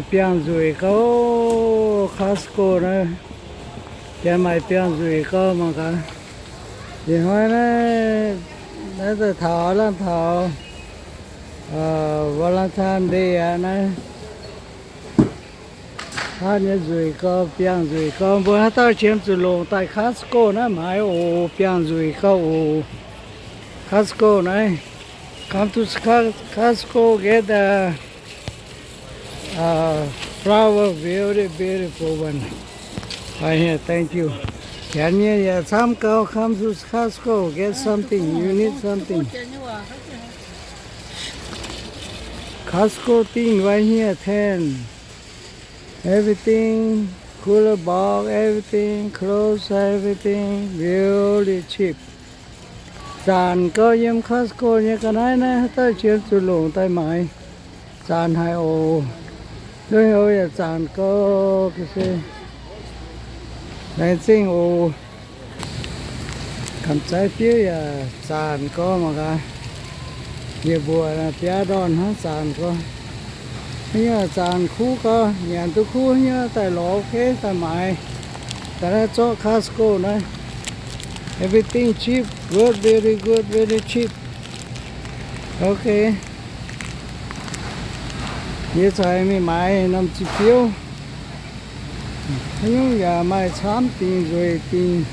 Piang rủi có Costco nữa, cái mày piang rủi có mà cả, thì hỏi nó từ thọ lên thọ, Valentine Day à này, hai nhớ rủi có piang rủi có, bữa hắn tao chiếm từ lồng tại Costco nữa mà ô piang rủi có ô Costco này, come to Costco get the flower, very beautiful one. Right here, thank you. Can you some girl come to Costco, get something, you need something. Costco thing right here, 10. Everything, cooler box, everything, clothes, everything, really cheap. Sàn có yếm Costco như cái này nè, tới chiếm từ lồng tới mãi. Sàn hai ô. Đôi hồi là sàn có cái gì. Nên xin ô. Cầm trái phía là sàn có mà cả. Nhiều bùa là phía đòn hết sàn có. Như sàn khu có, nhà tôi khu như tại lỗ kế tại mãi. Tại đó cho Costco này. Everything cheap, good, very cheap. Okay. Như thế mình买năm chỉ phiếu. Nhưng nhà买3 tiền rồi tiền.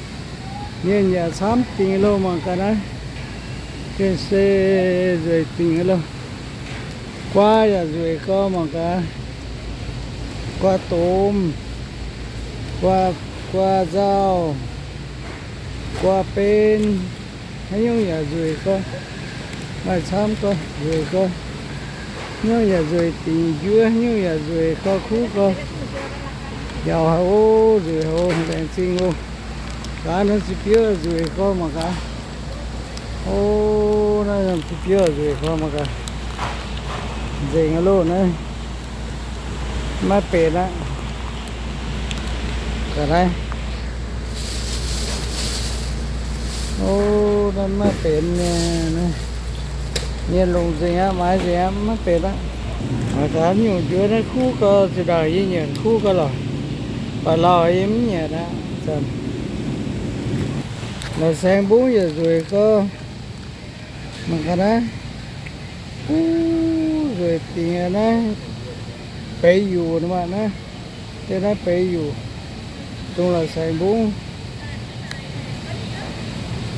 Như nhà 3 tiền luôn mà cái này. Cái xe rồi tiền luôn. Qua nhà rồi có mà cả. Qua tôm. Qua rau. Qua bên. Nhưng nhà rồi có.买 3 có rồi có. Nhưng nhà rồi tiền dưa, nhưng nhà rồi có khú có giàu hổ rồi hổ đèn xinh ô cá nó chỉ biết rồi có mà cả ô nó làm chỉ biết rồi có mà cả dễ nghe luôn đấy má pet á cả đây ô nó má pet nè nhiên lồng gì á máy gì á má pet á mà cả nhiều chỗ nó khu cơ thì đời như nhiều khu cơ rồi và lò em nhà đó xem là sang 4 giờ rồi cơ mà cái đó rồi tiền nó bể dù nữa mà nó cái đó bể dù tôi là sang 4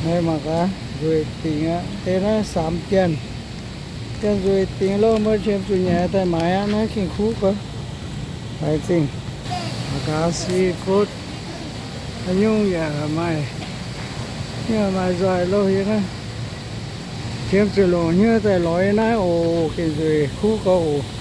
đây mà cả rồi tiền á thế nó sắm chân cái rồi tiền lo mới xem chủ nhà tại mãi nó kinh khú cơ phải xin cá seafood nhung nhà mày nhưng mà rồi lâu hiện á kiếm từ lỗ như tại lối này ồ cái rồi khú có ồ